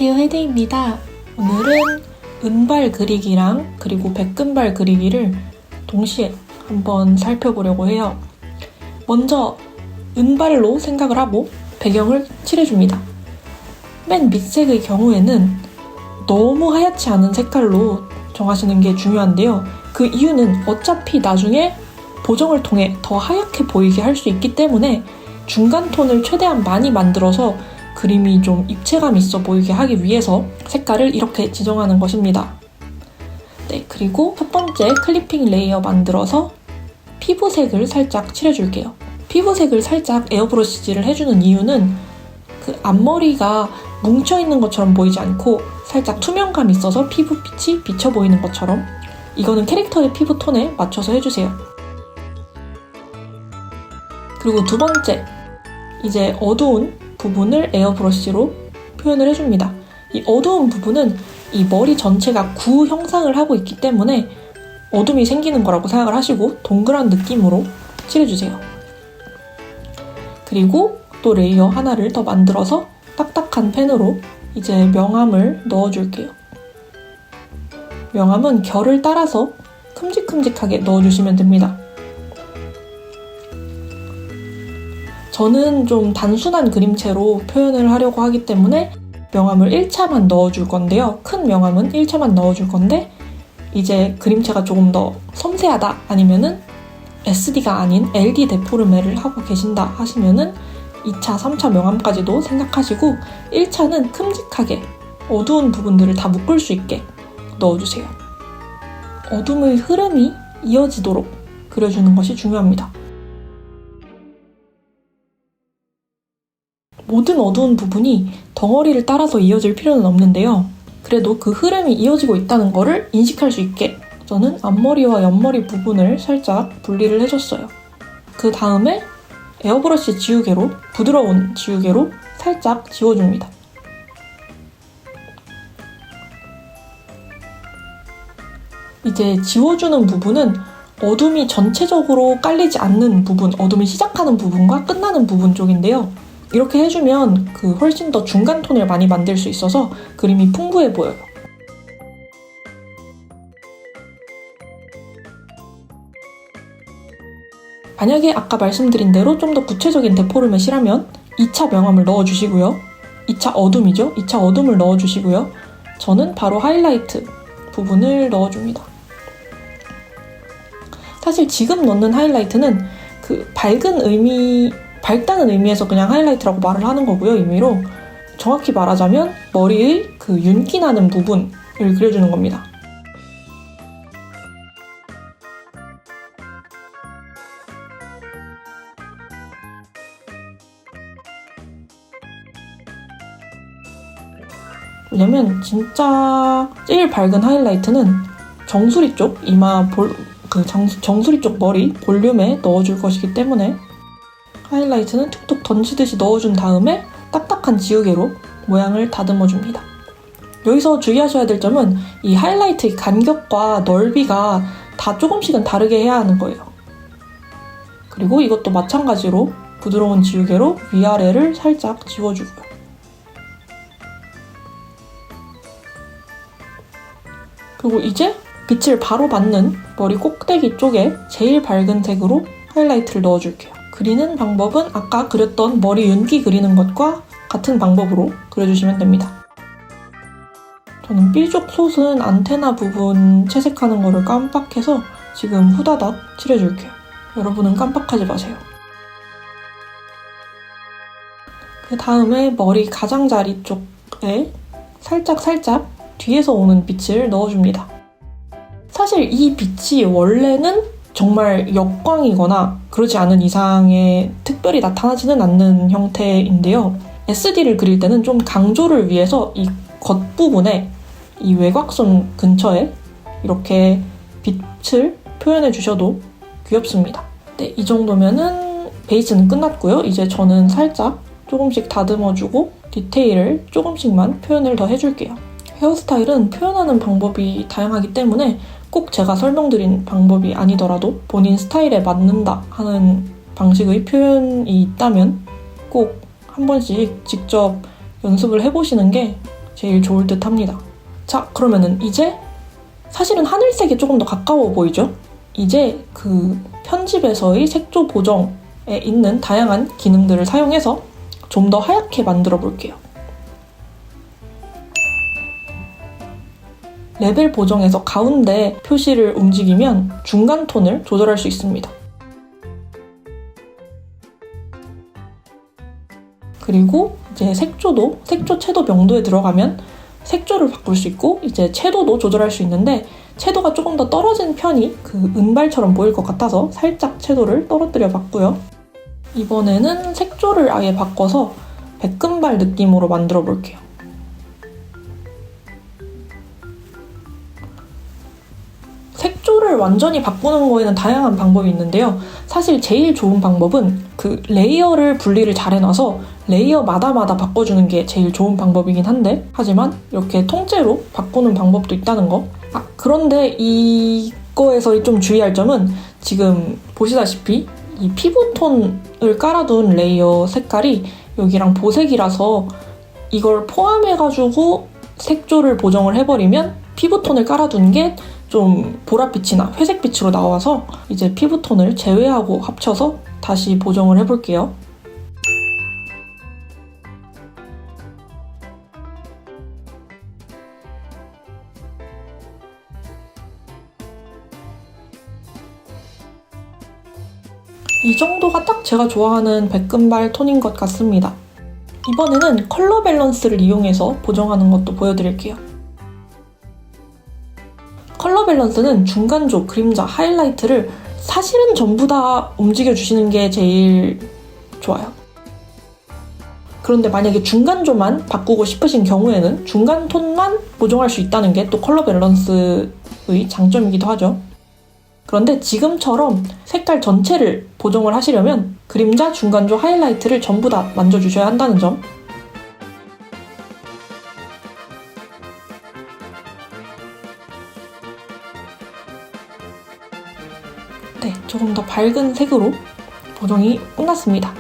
안녕하세요, 헤드입니다. 오늘은 은발 그리기랑 그리고 백금발 그리기를 동시에 한번 살펴보려고 해요. 먼저 은발로 생각을 하고 배경을 칠해줍니다. 맨 밑색의 경우에는 너무 하얗지 않은 색깔로 정하시는 게 중요한데요. 그 이유는 어차피 나중에 보정을 통해 더 하얗게 보이게 할 수 있기 때문에 중간 톤을 최대한 많이 만들어서 그림이 좀 입체감 있어 보이게 하기 위해서 색깔을 이렇게 지정하는 것입니다. 네, 그리고 첫 번째 클리핑 레이어 만들어서 피부색을 살짝 칠해줄게요. 피부색을 살짝 에어브러쉬질을 해주는 이유는 그 앞머리가 뭉쳐있는 것처럼 보이지 않고 살짝 투명감이 있어서 피부빛이 비쳐 보이는 것처럼, 이거는 캐릭터의 피부톤에 맞춰서 해주세요. 그리고 두 번째, 이제 어두운 부분을 에어브러쉬로 표현을 해줍니다. 이 어두운 부분은 이 머리 전체가 구 형상을 하고 있기 때문에 어둠이 생기는 거라고 생각을 하시고 동그란 느낌으로 칠해주세요. 그리고 또 레이어 하나를 더 만들어서 딱딱한 펜으로 이제 명암을 넣어줄게요. 명암은 결을 따라서 큼직큼직하게 넣어주시면 됩니다. 저는 좀 단순한 그림체로 표현을 하려고 하기 때문에 명암을 1차만 넣어줄 건데요. 큰 명암은 1차만 넣어줄 건데, 이제 그림체가 조금 더 섬세하다 아니면은 SD가 아닌 LD 데포르메를 하고 계신다 하시면은 2차, 3차 명암까지도 생각하시고 1차는 큼직하게 어두운 부분들을 다 묶을 수 있게 넣어주세요. 어둠의 흐름이 이어지도록 그려주는 것이 중요합니다. 모든 어두운 부분이 덩어리를 따라서 이어질 필요는 없는데요. 그래도 그 흐름이 이어지고 있다는 거를 인식할 수 있게 저는 앞머리와 옆머리 부분을 살짝 분리를 해줬어요. 그 다음에 에어브러쉬 지우개로, 부드러운 지우개로 살짝 지워줍니다. 이제 지워주는 부분은 어둠이 전체적으로 깔리지 않는 부분, 어둠이 시작하는 부분과 끝나는 부분 쪽인데요. 이렇게 해주면 훨씬 더 중간 톤을 많이 만들 수 있어서 그림이 풍부해 보여요. 만약에 아까 말씀드린 대로 좀 더 구체적인 데포르메시라면 2차 명암을 넣어주시고요. 2차 어둠이죠. 2차 어둠을 넣어주시고요. 저는 바로 하이라이트 부분을 넣어줍니다. 사실 지금 넣는 하이라이트는 밝다는 의미에서 그냥 하이라이트라고 말을 하는 거고요, 임의로. 정확히 말하자면 머리의 윤기 나는 부분을 그려주는 겁니다. 왜냐면 진짜 제일 밝은 하이라이트는 정수리 쪽, 정수리 쪽 머리 볼륨에 넣어줄 것이기 때문에 하이라이트는 툭툭 던지듯이 넣어준 다음에 딱딱한 지우개로 모양을 다듬어줍니다. 여기서 주의하셔야 될 점은 이 하이라이트의 간격과 넓이가 다 조금씩은 다르게 해야 하는 거예요. 그리고 이것도 마찬가지로 부드러운 지우개로 위아래를 살짝 지워주고요. 그리고 이제 빛을 바로 받는 머리 꼭대기 쪽에 제일 밝은 색으로 하이라이트를 넣어줄게요. 그리는 방법은 아까 그렸던 머리 윤기 그리는 것과 같은 방법으로 그려주시면 됩니다. 저는 삐죽 솟은 안테나 부분 채색하는 거를 깜빡해서 지금 후다닥 칠해줄게요. 여러분은 깜빡하지 마세요. 그 다음에 머리 가장자리 쪽에 살짝 뒤에서 오는 빛을 넣어줍니다. 사실 이 빛이 원래는 정말 역광이거나 그러지 않은 이상에 특별히 나타나지는 않는 형태인데요. SD를 그릴 때는 좀 강조를 위해서 이 겉부분에 이 외곽선 근처에 이렇게 빛을 표현해 주셔도 귀엽습니다. 네, 이 정도면은 베이스는 끝났고요. 이제 저는 살짝 조금씩 다듬어주고 디테일을 조금씩만 표현을 더 해줄게요. 헤어스타일은 표현하는 방법이 다양하기 때문에 꼭 제가 설명드린 방법이 아니더라도 본인 스타일에 맞는다 하는 방식의 표현이 있다면 꼭 한 번씩 직접 연습을 해보시는 게 제일 좋을 듯 합니다. 자, 그러면은 이제 사실은 하늘색이 조금 더 가까워 보이죠? 이제 그 편집에서의 색조 보정에 있는 다양한 기능들을 사용해서 좀 더 하얗게 만들어 볼게요. 레벨 보정에서 가운데 표시를 움직이면 중간 톤을 조절할 수 있습니다. 그리고 이제 색조 채도 명도에 들어가면 색조를 바꿀 수 있고 이제 채도도 조절할 수 있는데 채도가 조금 더 떨어진 편이 그 은발처럼 보일 것 같아서 살짝 채도를 떨어뜨려 봤고요. 이번에는 색조를 아예 바꿔서 백금발 느낌으로 만들어 볼게요. 색조를 완전히 바꾸는 거에는 다양한 방법이 있는데요. 사실 제일 좋은 방법은 그 레이어를 분리를 잘 해놔서 레이어마다 바꿔주는 게 제일 좋은 방법이긴 한데 하지만 이렇게 통째로 바꾸는 방법도 있다는 거. 그런데 이거에서 좀 주의할 점은 지금 보시다시피 이 피부톤을 깔아둔 레이어 색깔이 여기랑 보색이라서 이걸 포함해가지고 색조를 보정을 해버리면 피부톤을 깔아둔 게 좀 보랏빛이나 회색빛으로 나와서 이제 피부톤을 제외하고 합쳐서 다시 보정을 해볼게요. 이 정도가 딱 제가 좋아하는 백금발 톤인 것 같습니다. 이번에는 컬러 밸런스를 이용해서 보정하는 것도 보여드릴게요. 컬러 밸런스는 중간조, 그림자, 하이라이트를 사실은 전부 다 움직여주시는 게 제일 좋아요. 그런데 만약에 중간조만 바꾸고 싶으신 경우에는 중간 톤만 보정할 수 있다는 게 또 컬러 밸런스의 장점이기도 하죠. 그런데 지금처럼 색깔 전체를 보정을 하시려면 그림자, 중간조, 하이라이트를 전부 다 만져주셔야 한다는 점. 네, 조금 더 밝은 색으로 보정이 끝났습니다.